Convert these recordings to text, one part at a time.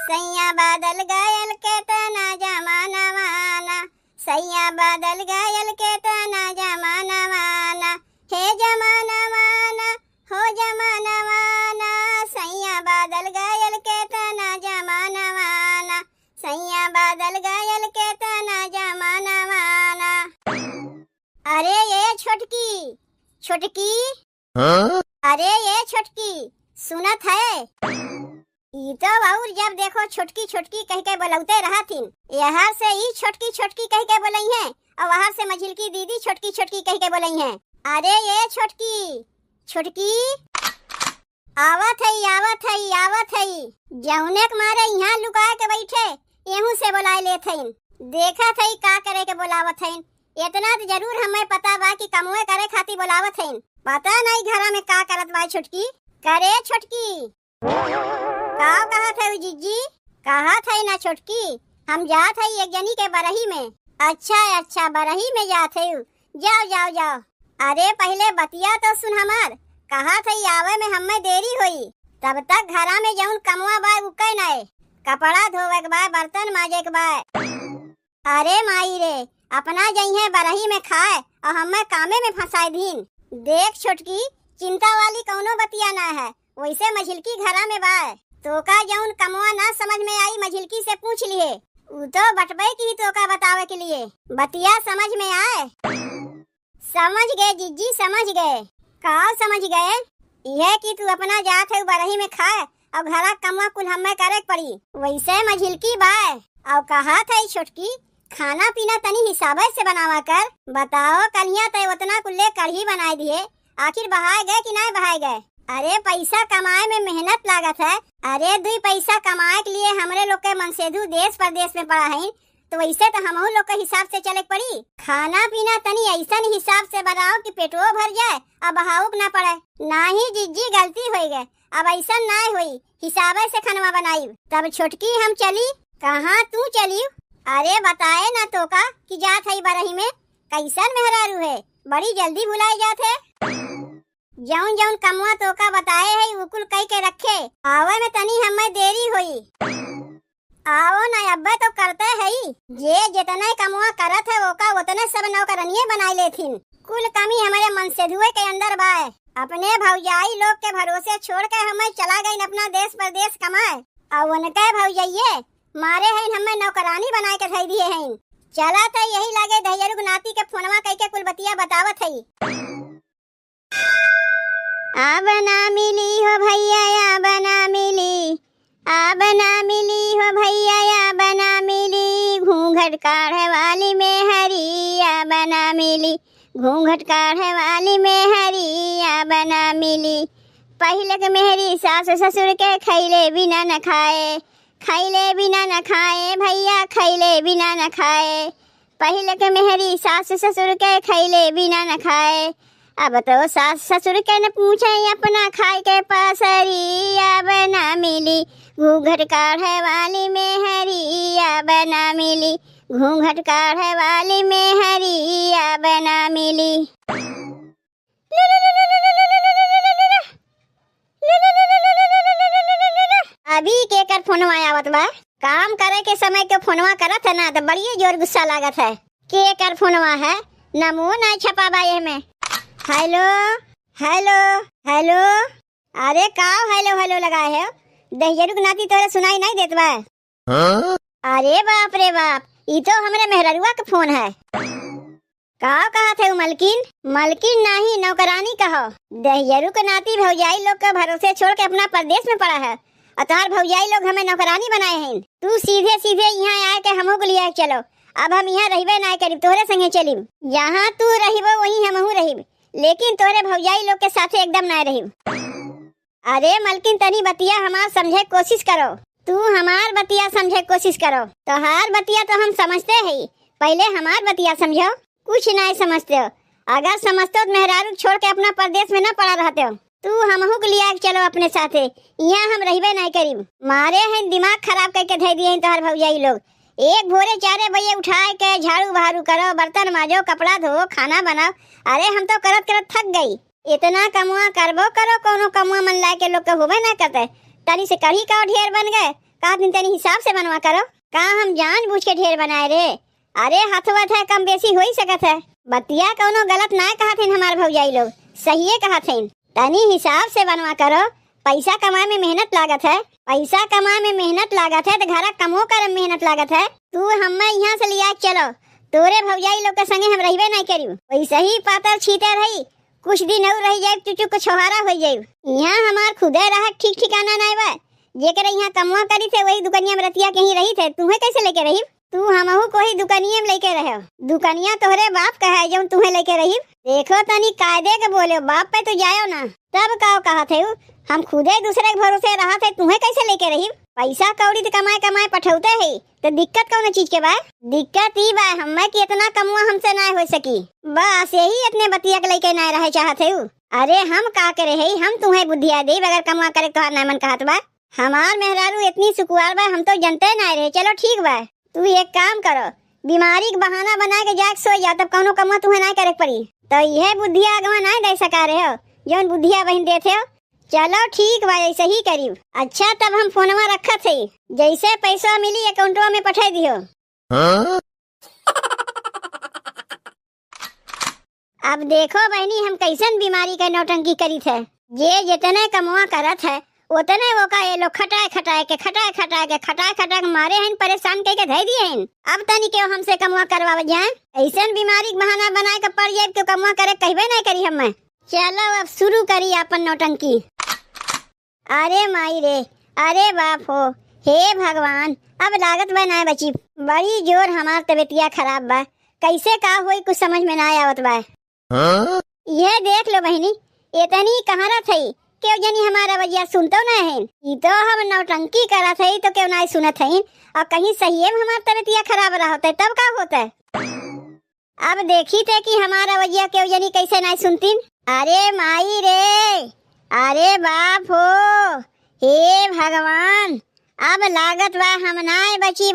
सैया बादल गयल के तना जमाना माना, सैया बादल गयल के तना जमाना माना, हे जमाना माना हो जमाना माना, सैया बादल गयल के तना जमाना माना, सैया बादल गयल के तना जमाना माना। अरे ये छोटकी छोटकी, अरे ये छोटकी सुनत है? ई तो और जब देखो छोटकी छोटकी कह के बोलौते रहा थीन। यहाँ से ई छोटकी छोटकी कह के बोलई है और वहाँ से मझिलकी दीदी छोटकी छोटकी कह के बोलई है। अरे ये छोटकी छोटकी आवत है जौने के मारे यहाँ लुका के बैठे एहू से बुलाए लेत हईन। देखा थई का करे के बुलावत हईन। इतना तो जरूर हमें पता बा कि कमुए करे खातिर बुलावत हईन। पता नहीं घरा में का करत बा छोटकी। करे छोटकी का कहत है जीजी? कहत है ना छोटकी हम जात है एक जनी के बरही में। अच्छा बरही में जात है, जाओ। अरे पहले बतिया तो सुन हमार। कहत है आवे में हमें देरी होई, तब तक घरा में जौन कमुआ बा उके नाए, कपड़ा धोवे के बा, बर्तन माजे के बा। अरे माई रे अपना जइहे बरही में खाए और हमें कामे में फंसाए दीन। देख छोटकी चिंता वाली कौनो बतिया ना है। वैसे मझिलकी घरा में बा, तो का जौन कमुआ ना समझ में आई मझिलकी से पूछ लिए। उ तो बटबे की तो का बतावे के लिए बतिया समझ में आए। समझ गए जीजी समझ गए। का समझ गए? यह कि तू अपना जात है बरही में खाए और घरा कमुआ कुल हमें करे पड़ी। वैसे मझिलकी बाय और कहा था छोटकी खाना पीना तनी हिसाबे से बनावा कर। बताओ कलिया ते उतना कुल्ले कढ़ी बनाए दिए, आखिर बहाए गए कि नहीं बहाए गए? अरे पैसा कमाए में मेहनत लागत है। अरे 2 पैसा कमाए के लिए हमरे लोग के मनसेधु देश परदेश में पड़ा है, तो वैसे तो हमहू लोग के हिसाब से चले पड़ी। खाना पीना तनी ऐसा हिसाब से बनाओ कि पेटवो भर जाए और बहाऊक ना पड़े। ना ही जीजी गलती हो गए, अब ऐसा ना हुई, हिसाबे से खाना बनाई। तब छोटकी हम चली। कहाँ तू चली? अरे बताए ना तो का कि जात है बरही में। कैसन मेहरारू है, बड़ी जल्दी भुलाए जात है। जौन कमुआ तो का बताए है उकुल कह के रखे। आवे में तनी हमें देरी हुई। आओ ना अब्बा तो करते है जे जितने कमुआ करत है वो का उतने सब नौकरनिये बनाई लेथिन। कुल कमी हमारे मन से धुए के अंदर बाय। अपने भौजाई लोग के भरोसे छोड़ के हमें चला गई अपना देश परदेश कमाए और उनके भौजाइये मारे हैं हमें नौकरानी बनाए के धई दिए हैं। चला था यही लागे धैर्य नाती के फोनवा कह के कुल बतिया बतावत है। अब ना मिली हो भैया अब ना मिली, अब ना मिली हो भैया अब ना मिली, घूंघट काढ़े वाली में हरी अब ना मिली, घूंघट काढ़े वाली में हरी अब ना मिली। पहले के मेहरी सास ससुर के खैले बिना न खाए, खैले बिना न खाए भैया खैले बिना न खाए। पहले के मेहरी सास ससुर के खैले बिना न खाए, अब तो सास ससुर के न पूछे अपना खाए के पसरी अब ना मिली, घूंघट काढ़े वाली में हरी अब ना मिली, घूंघट काढ़े वाली में हरी अब ना मिली। अभी के कर फोनवा आवत बा? काम करे के समय के फोनवा करत है ना तो बड़ी जोर गुस्सा लागत है। के कर फोनवा है? नमो ना छपा बा ये में। Hello hello hello. अरे का हेलो लगाए है? दहियरू नाती तोरे सुनाई नहीं देत बा? अरे बाप रे बाप, ये तो हमरे मेहररुआ का फोन है। का कहा थे मलकिन नहीं नौकरानी कहो। दहियरू के नाती भौजाई लोग का भरोसे छोड़ के अपना परदेश में पड़ा है और तार भौजाई लोग हमें नौकरानी बनाए हैं। तू सीधे यहाँ आए के हमहू को लिया चलो। अब हम यहाँ रहिबे ना करीब, तोरे संगे चलीब। जहाँ तू रहिबो वहीं हमहू रहिब, लेकिन तोरे भौजाई लोग के साथे एकदम ना रहिब। अरे मलकिन तनी बतिया हमार समझे कोशिश करो। तू हमार बतिया समझे कोशिश करो। तोहार बतिया तो हम समझते हैं, पहले हमार बतिया समझो। कुछ नहीं समझते हो। अगर समझते हो तो मेहरारू छोड़ के अपना परदेश में न पड़ा रहते हो। तू हमहू को लिया चलो अपने साथे, यहाँ हम रहिबे नहीं करीब। मारे हैं दिमाग खराब करके धै दिए तोहर भौजाई लोग। एक भोरे 4 बजे उठाए के झाड़ू बहारू करो, बर्तन माजो, कपड़ा धो, खाना बनाओ। अरे हम तो करत करत थक गई। इतना कमुआ करबो करो, कोनो कमुआ मन लाए के लोग के होबे ना करते। तनी से कढ़ी का ढेर बन गए, का दिन तनी हिसाब से बनवा करो। का हम जानबूझ के ढेर बनाए रे? अरे हथवत है, कम बेसी हो ही सकत है। बतिया कौनो गलत ना कहा थे हमार भौजाई लोग, सही कहा थे। तनी हिसाब से बनवा करो। पैसा कमाए में मेहनत लागत है, पैसा कमाए में मेहनत लागत है, तो घर कमो कर मेहनत लागत है। तू हमें यहाँ से लिया चलो, तोरे भौजाई लोग के संगे हम रहबे नहीं करियो। वैसे ही पातर छीते रही, कुछ दिन और रह जाए चुचु को छोहारा हो जाए। यहाँ हमार खुदे रहा ठीक ठिकाना नहीं बा। जेकर यहाँ कमवा करी थे वही दुकनिया में रतिया कहीं रही थे, तुम्हें कैसे लेके रही? तू हमहू को ही दुकनिया में लेके रहे। दुकनिया तोहरे बाप का है जो तुम्हें लेके रही। देखो तनी कायदे के बोले, बाप पे तो जायो ना। तब का कहा थे हम खुदे दूसरे के भरोसे रहा थे, तुम्हें कैसे लेके रही? पैसा कौड़ी तो कमाए कमाए पठौते है, तो दिक्कत कौन चीज के बा? दिक्कत ई बा हमें कि इतना कमुआ हमसे ना हो सकी, बस यही इतने बतिया के लेके ना रहे चाहते हो। अरे हम का करे है, हम तुम्हें बुद्धिया दे अगर कमुआ करे तो ना मन कहत बा। हमार मेहरारू इतनी सुकुआर बा, हम तो जनते ना रहे। चलो ठीक बा, तू एक काम करो, बीमारी का बहाना बना के जाके सो जा, तब कौनो कमुआ तुम्हें ना करे पड़ी। तो यह बुद्धिया अगवा ना दे सका रहे हो जौन बुद्धिया बहन देते हो। चलो ठीक बा, ऐसे ही करियो। अच्छा तब हम फोनवा रखा थे, जैसे पैसा मिली अकाउंटवा में पठा दियो। अब देखो बहनी हम कैसन बीमारी का नौटंकी करी थे। जे जितने कमवा करत है उतने वो का ये लोग खटाए खटाए के मारे हैं, परेशान करके धै दिए हैं। अब तनी क्यों हमसे कमवा करवा जाए? ऐसन बीमारी का बहाना बनाए के पड़ जाए क्यों कमवा करे कहबे नहीं करी हमें। चलो अब शुरू करी अपन नौटंकी। अरे माई रे, अरे बाप हो, हे भगवान, अब लागत बा ना बची। बड़ी जोर हमार तबीयतिया खराब बा, कैसे का होई कुछ समझ में ना आवत बा। यह देख लो बहनी, इतनी कहाँ रह थी क्यों जनी हमारा वजिया सुनतो ना है। ये तो हम नौटंकी करा थे तो क्यों ना सुनत है। और कहीं सही में हमार तबीयतिया खराब रहा होता तब का होता है। अब देखी थे कि हमारा वजिया क्यों जनी कैसे ना सुनती। अरे माई रे, अरे बाप हो, हे भगवान, अब लागत बा हम नाय बची।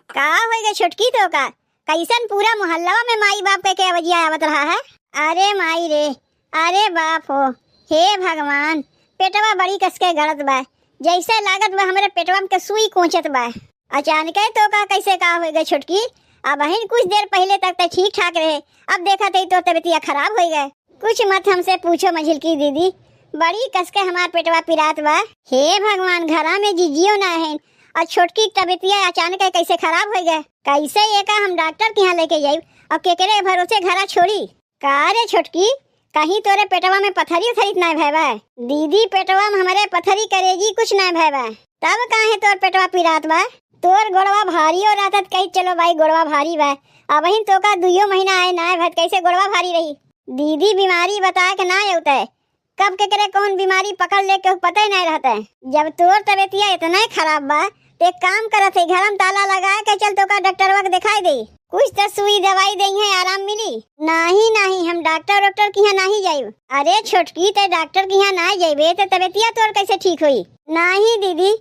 का होएगा छोटकी तो का कैसन पूरा मोहल्ला में माई बाप के क्या वजिया आवत रहा है। अरे माई रे, अरे बाप हो, हे भगवान, पेटवा बड़ी कसके गड़त बा, जैसे लागत बा हमारे पेटवा में के सुई कोचत बा। अचानक तो का कैसे का होएगा छोटकी? अब बहन कुछ देर पहले तक तो ठीक ठाक रहे, अब देखा थे तो तबीयतिया खराब हो गए। कुछ मत हमसे पूछो मंझिल की दीदी, बड़ी कसके हमार पेटवा पिरात बा। हे भगवान, घरा में जीजियो ना है और छोटकी तबीयतिया अचानक कैसे खराब हो गए। कैसे ये का हम डॉक्टर के यहाँ लेके जाये और केकरे भरोसे घरा छोड़ी। का रे छोटकी, कहीं तोरे पेटवा में पथरी उथरी ना भैबा? दीदी पेटवा में हमारे पथरी करेगी कुछ ना भैबा, तब काहे तोर पेटवा पिरात बा? तोर गोड़वा भारी हो रहा कही चलो भाई गोड़वा भारी बा, अब ही तो का 2 महीना आए ना भत कैसे गोड़वा भारी रही? दीदी बीमारी बता के ना होता है, कब के करे कौन बीमारी पकड़ ले के पता ही नहीं रहता है। जब तोर तबीयतिया इतना ही खराब बा तो एक काम करत है, घर में ताला लगा के चल तो का डॉक्टरवा के दिखाई दे, कुछ तो सुई दवाई दे है आराम मिली। नहीं हम डॉक्टर के यहाँ नहीं जाये। अरे छोटकी ते डॉक्टर के यहाँ ना जाइबे तो तबीयतिया तोर कैसे ठीक हुई? नहीं दीदी,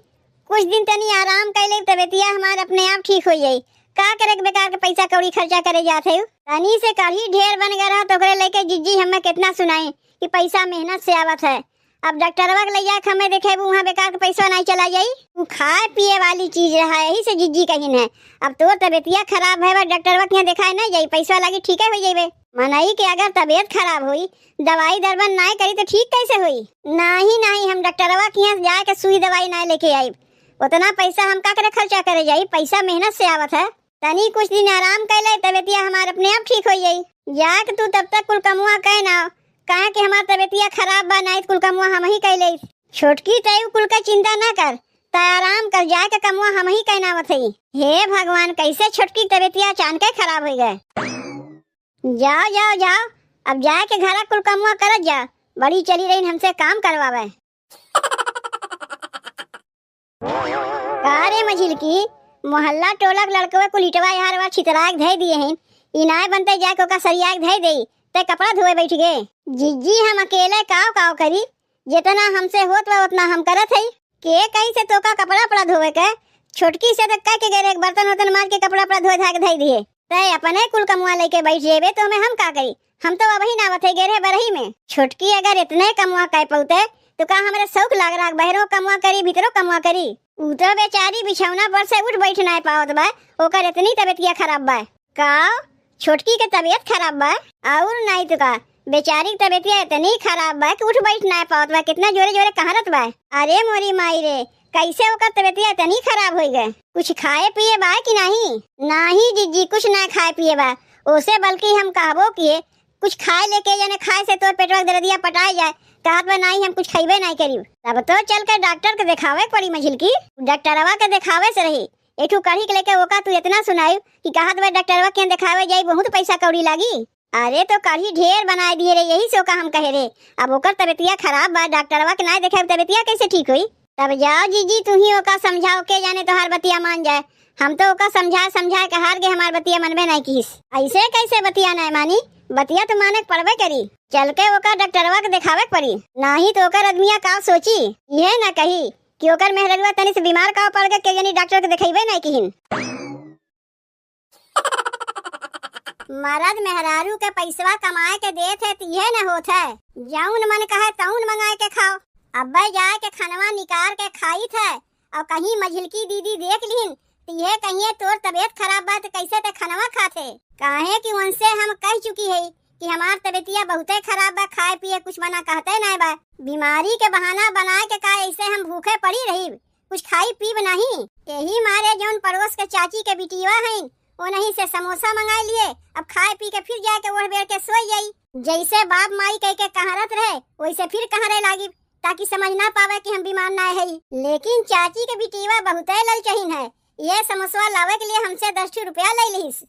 कुछ दिन तनी आराम कर ले, तबीयतिया हमारे अपने आप ठीक हो जाये। का करे बेकार के पैसा कौड़ी खर्चा करे जाते हो। तनी से कभी ढेर बन गया तो लेके जिज्जी हमें कितना सुनाए कि पैसा मेहनत से आवत है। अब डॉक्टरवा के ले जाके हमें देखे वहाँ बेकार के पैसा नहीं चला जाये। तू खाए पिए वाली चीज है, यही से जिज्जी कहीं है। अब तो तबीयतिया खराब है, डॉक्टरवा के यहाँ दिखाए नहीं जाये, पैसा लगी ठीक है हो जाये। मनाई कि अगर तबीयत खराब हुई दवाई दरबन नहीं करी तो ठीक कैसे हुई? नहीं हम डॉक्टरवा के यहाँ जाके सुई दवाई नहीं लेके आई, उतना पैसा हम का करे खर्चा करे जाये, पैसा मेहनत से आवत है। तनी कुछ दिन आराम कर ले, तबीयतिया हमारे अपने आप ठीक हो जाये। जाके तू तब तक कुल कमुआ कह ना कहा कि हमार तबीयतिया खराब बा, नहीं कुल कमुआ हम ही कह ले। छोटकी तय कुल का चिंता ना कर, ता आराम कर, जाके कमुआ हम ही कहना आवत है। हे भगवान, कैसे छोटकी तबीयतिया अचानक खराब हो गए। जाओ अब जाके घर कुल कमुआ करत जा, बड़ी चली रही हमसे काम करवावे। अरे मझिल की मोहल्ला टोला के लड़कवे को लिटवा यार छितरा धै दिए हैं, इनाय बनते जाके ओका सरिया धै दे ते कपड़ा धोए बैठ गए। जिज्जी हम अकेले काव करी, जितना हमसे होत बा उतना हम करत है। के कहीं से तो का कपड़ा धोए के छोटकी से तक के गए बर्तन मार के कपड़ा धोए धा के धै दिए। तय अपने कुल कमुआ लेके बैठ जेबे तो मैं हम का करी? हम तो अभी ना बथे गेरे बरही में। छोटकी अगर इतने कमुआ कह पौते तो का हमारे शौक लाग रहा बहरों कमवा करी भीतरों कमवा करी। उ तो बेचारी बिछौना पर से उठ बैठ नहीं पावत बा, ओकर इतनी तबीयत खराब बा। का छोटकी के तबीयत खराब बा और नहीं तो का बेचारी की तबीयत इतनी खराब बा कि उठ बैठ नहीं पावत बा, कितना जोरे जोरे कहरत बा। अरे मोरी माई रे, कैसे ओकर तबीयत इतनी खराब हो गए? कुछ खाए पिए बा कि नहीं? नहीं जीजी कुछ ना खाए पिए बा, ओसे बल्कि हम कहबो किए कुछ खाए लेके जाने, खाए से तो पेटवा दर्दिया पटाए जाए, कहत बा नहीं हम कुछ खाइबे नहीं करी। तब तो चल कर डॉक्टर के दिखावे पड़ी मझिल की, डॉक्टरवा के दिखावे से रही एठू कढ़ी के लेके ओका तू इतना सुनाई कि कहत बा डॉक्टरवा के दिखावे जाई बहुत पैसा कौड़ी लागी। अरे तो कढ़ी ढेर बनाए दिए रे, यही से ओका हम कहे रे। अब ओकर तबीयतिया खराब बा, डॉक्टरवा के नहीं देखे तबीयतिया कैसे ठीक हुई? तब जाओ जीजी तू ही ओका समझाओ के जाने तो हर बतिया मान जाए। हम तो ओका समझा के हार गए, हमार बतिया मनबे नहीं कीस। ऐसे कैसे बतिया नहीं मानी? बतिया तो माने पड़बे करी, चल के ओकर डॉक्टरवा के दिखावे पड़ी, नहीं तो ओकर आदमिया का सोची यह ना कही कि ओकर मेहररुआ तनी से बीमार का पड़ गए के जानी डॉक्टर के दिखाइबे नहीं किहिन। मरद मेहरारू के पैसवा कमाए के देत है तिहे न होत है, जौन मन कहे तौन मंगाए के खाओ। अब्बे जाए के खनवा निकाल के खाई थे और कहीं मझिलकी दीदी देख लीन तिहे कहिए तोर तबीयत खराब बा तो कैसे ते खनवा खाते। काहे कि उनसे हम कह चुकी है कि हमार तबीयतिया बहुते खराब बा, खाए पिए कुछ मना कहते नहीं बा। बीमारी के बहाना बनाए के का ऐसे हम भूखे पड़ी रही, कुछ खाई पीब नहीं। यही मारे जौन पड़ोस के चाची के बिटिया है वो नहीं से समोसा मंगाए लिए, अब खाए पी के फिर जाके वह बेर के सोई जाई। जैसे बाप माई कह के कहरत रहे वैसे फिर कहरे लागी, ताकि समझ ना पावे कि हम बीमार ना है। लेकिन चाची के बिटिया बहुते ललचहीन है, ये समोसा लावे के लिए हमसे 10 रुपया ले लिस।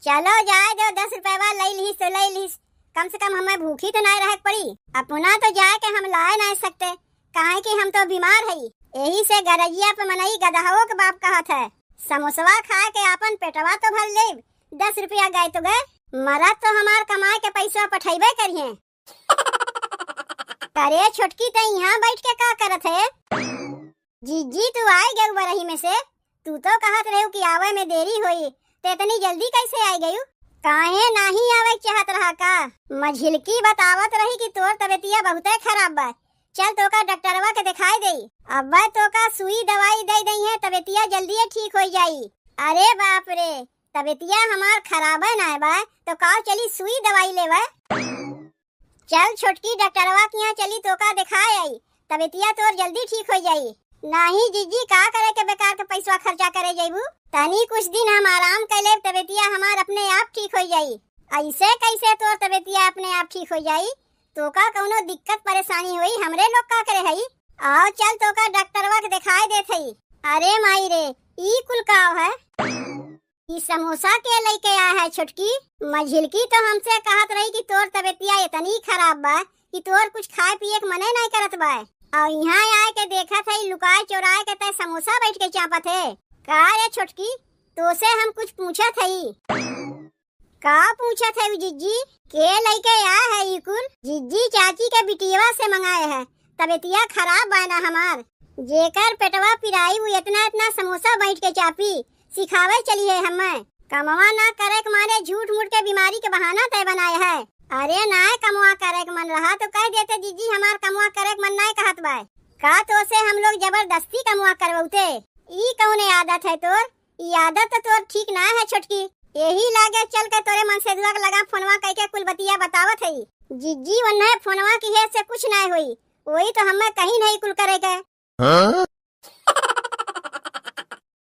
चलो जाए दो 10 रुपया ले लिस तो ले लिस, कम से कम हमें भूखी तो नहीं रह पड़ी। अपना तो जाए के हम लाए नहीं सकते, काहे कि हम तो बीमार है। यही से गरजिया पे मनई गदहाओं के बाप कहत है, समोसा खा के अपन पेटवा तो भर ले, 10 रुपया गए तो गए, मरद तो हमार कमाए के पैसा पठेबे करिए। अरे छोटकी तो यहाँ बैठ के का करत है? जीजी तू आई गई बरही में से, तू तो कहत रहे कि आवे में देरी हुई, ते इतनी जल्दी कैसे आई गई? काहे नहीं आवे चाहत रहा का? मझिलकी बतावत रही कि तोर तबीयतिया बहुते खराब बा, चल तो का डॉक्टरवा के दिखाई दे। अब तो का सुई दवाई दे दई है, तबीयतिया जल्दी ठीक हो जाई। अरे बाप रे, तबीयतिया हमार खराब है ना बा तो का चली सुई दवाई लेवा। चल छोटकी डॉक्टरवा के यहाँ चली तो का दिखाए आई, तबीयतिया तोर जल्दी ठीक हो जाई। नहीं जीजी का करे के बेकार के पैसा खर्चा करे जाइबू, तनी कुछ दिन हम आराम कर ले, तबीयतिया हमार अपने आप ठीक हो जाई। ऐसे कैसे तोर तबीयतिया अपने आप ठीक हो जाई? तो का कौनो दिक्कत परेशानी हुई हमरे लोग का करे हई? आओ चल तो का डॉक्टरवा के दिखाई देत हई। अरे माई रे, ई कुल काव है? ई समोसा के लेके आया है छोटकी? मझिलकी तो हमसे कहत रही कि तोर तबीयतिया इतनी खराब बा कि तोर कुछ खाए पिए के मने नहीं करत बा, और यहाँ आए के देखा था लुकाए चोराए के ते समोसा बैठ के चापत है। का रे छोटकी, तो से हम कुछ पूछा थई? का पूछा था जीजी? के लेके आया है ये कुल? जीजी चाची के बिटिया से मंगाए है, तबीयतिया खराब बा ना हमार, जेकर पेटवा पिराई हुई इतना इतना समोसा बैठ के चापी सिखावे चली है। हमें कमवा ना करे के मारे झूठ मूठ के बीमारी के बहाना तय बनाए है। अरे ना कमवा करे के मन रहा तो कह देते जीजी हमार कमवा करे के मन नहीं कहत बा का, तो से हम लोग जबरदस्ती कमवा करवते। ई कौने आदत है तोर? ई आदत तो तोर ठीक ना है छोटकी, यही लागे चल के तोरे मन से दुआ लगा फोनवा कह के कुल बतिया बतावत है। जीजी वन्ने फोनवा की है से कुछ नहीं हुई, वही तो हमें कहीं नहीं कुल करे के।